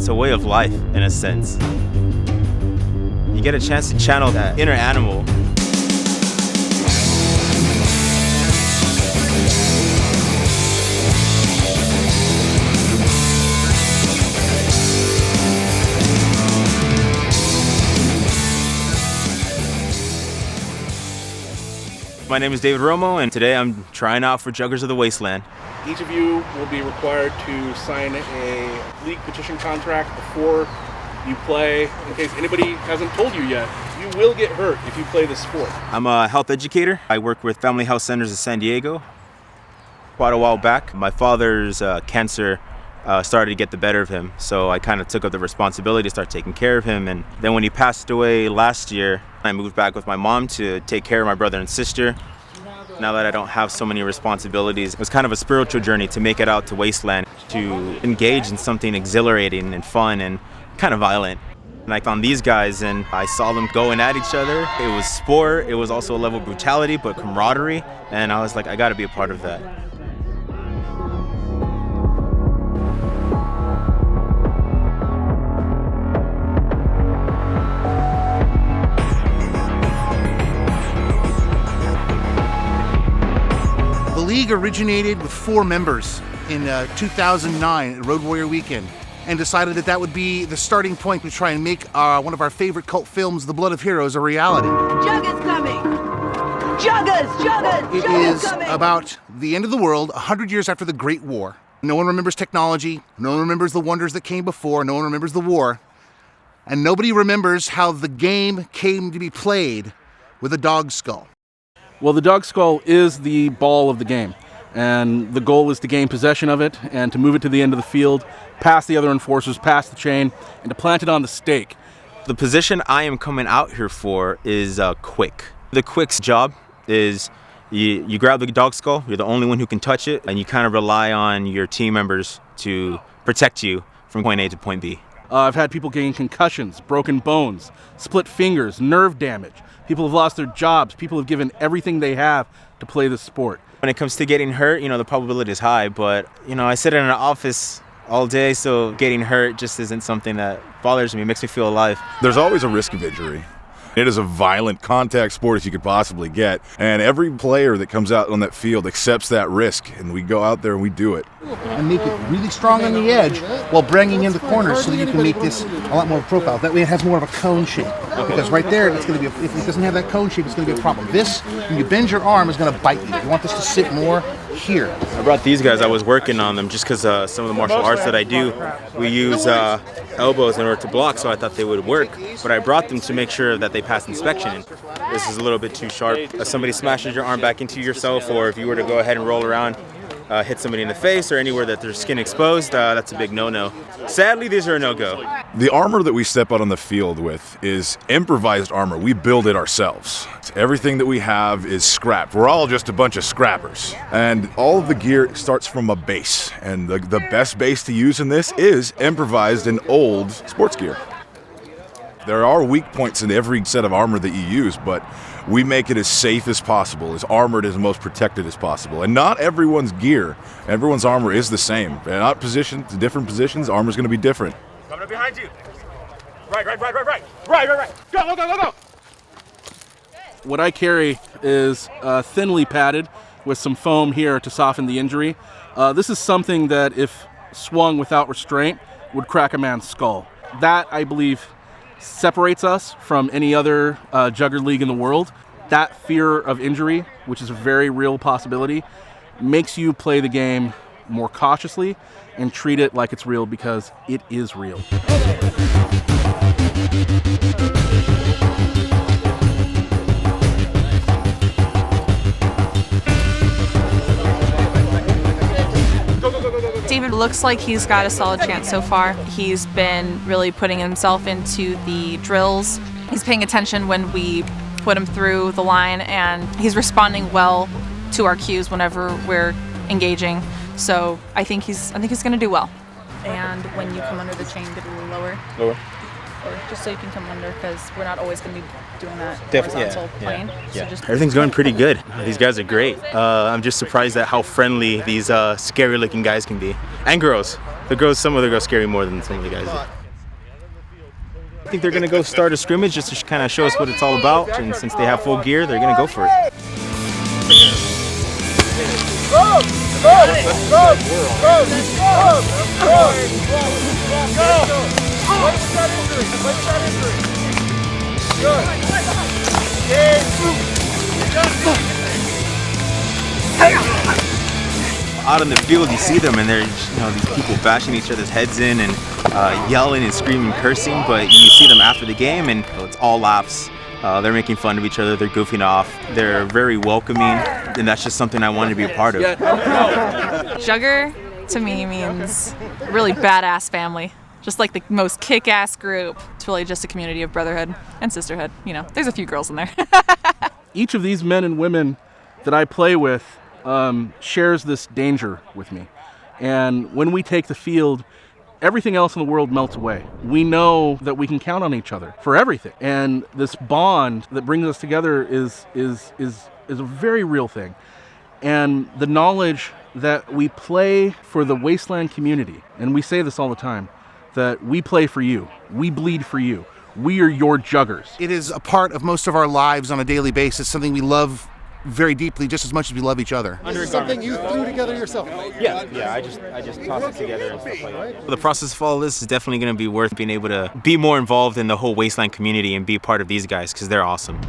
It's a way of life, in a sense. You get a chance to channel that inner animal. My name is David Romo, and today I'm trying out for Juggers of the Wasteland. Each of you will be required to sign a league petition contract before you play. In case anybody hasn't told you yet, you will get hurt if you play this sport. I'm a health educator. I work with Family Health Centers in San Diego. Quite a while back, my father's cancer started to get the better of him, so I kind of took up the responsibility to start taking care of him. And then when he passed away last year, I moved back with my mom to take care of my brother and sister. Now that I don't have so many responsibilities, it was kind of a spiritual journey to make it out to Wasteland, to engage in something exhilarating and fun and kind of violent. And I found these guys and I saw them going at each other. It was sport, it was also a level of brutality, but camaraderie. And I was like, I gotta be a part of that. The league originated with 4 members in 2009 at Road Warrior Weekend and decided that would be the starting point to try and make one of our favorite cult films, The Blood of Heroes, a reality. Juggers coming! Juggers! Juggers! It Juggers is coming! about the end of the world, 100 years after the Great War. No one remembers technology, no one remembers the wonders that came before, no one remembers the war, and nobody remembers how the game came to be played with a dog skull. Well, the dog skull is the ball of the game, and the goal is to gain possession of it and to move it to the end of the field, past the other enforcers, past the chain, and to plant it on the stake. The position I am coming out here for is quick. The quick's job is you grab the dog skull, you're the only one who can touch it, and you kind of rely on your team members to protect you from point A to point B. I've had people gain concussions, broken bones, split fingers, nerve damage. People have lost their jobs. People have given everything they have to play this sport. When it comes to getting hurt, the probability is high, but, I sit in an office all day, so getting hurt just isn't something that bothers me. It makes me feel alive. There's always a risk of injury. It is a violent contact sport as you could possibly get, and every player that comes out on that field accepts that risk, and we go out there and we do it. And make it really strong on the edge while bringing in the corners so that you can make this a lot more profile. That way it has more of a cone shape. Because right there, it's going to be if it doesn't have that cone shape, it's going to be a problem. This, when you bend your arm, is going to bite you. You want this to sit more here. I brought these guys. I was working on them just because some of the martial arts that I do, we use elbows in order to block, so I thought they would work. But I brought them to make sure that they passed inspection. This is a little bit too sharp. If somebody smashes your arm back into yourself, or if you were to go ahead and roll around, hit somebody in the face or anywhere that their skin exposed, that's a big no-no. Sadly, these are a no-go. The armor that we step out on the field with is improvised armor. We build it ourselves. Everything that we have is scrapped. We're all just a bunch of scrappers. And all of the gear starts from a base. And the best base to use in this is improvised and old sports gear. There are weak points in every set of armor that you use, but we make it as safe as possible, as armored, as most protected as possible. And not everyone's gear, everyone's armor is the same. They're not positioned to different positions, armor's going to be different. Coming up behind you. Right. Go. What I carry is thinly padded with some foam here to soften the injury. This is something that, if swung without restraint, would crack a man's skull. That, I believe, separates us from any other jugger league in the world. That fear of injury, which is a very real possibility, makes you play the game more cautiously and treat it like it's real, because it is real. David looks like he's got a solid chance so far. He's been really putting himself into the drills. He's paying attention when we put him through the line, and he's responding well to our cues whenever we're engaging. So I think he's going to do well. And when you come under the chain, get a little lower. Lower. Or just so you can come under, because we're not always going to be doing that Definitely, horizontal plane. So just everything's going pretty good. These guys are great. I'm just surprised at how friendly these scary looking guys can be. And girls. Some of the girls scare me more than some of the guys. I think they're gonna go start a scrimmage just to kind of show us what it's all about. And since they have full gear, they're gonna go for it. Out in the field, you see them, and they're these people bashing each other's heads in and yelling and screaming, cursing. But you see them after the game, and it's all laughs. They're making fun of each other. They're goofing off. They're very welcoming, and that's just something I want to be a part of. Jugger to me means really badass family. Just like the most kick-ass group. It's really just a community of brotherhood and sisterhood. There's a few girls in there. Each of these men and women that I play with shares this danger with me. And when we take the field, everything else in the world melts away. We know that we can count on each other for everything. And this bond that brings us together is a very real thing. And the knowledge that we play for the Wasteland community, and we say this all the time, that we play for you, we bleed for you, we are your juggers. It is a part of most of our lives on a daily basis, something we love very deeply, just as much as we love each other. This is something you threw together yourself. Yeah. I just tossed it together and stuff like that. The process of all this is definitely going to be worth being able to be more involved in the whole Wasteland community and be part of these guys because they're awesome.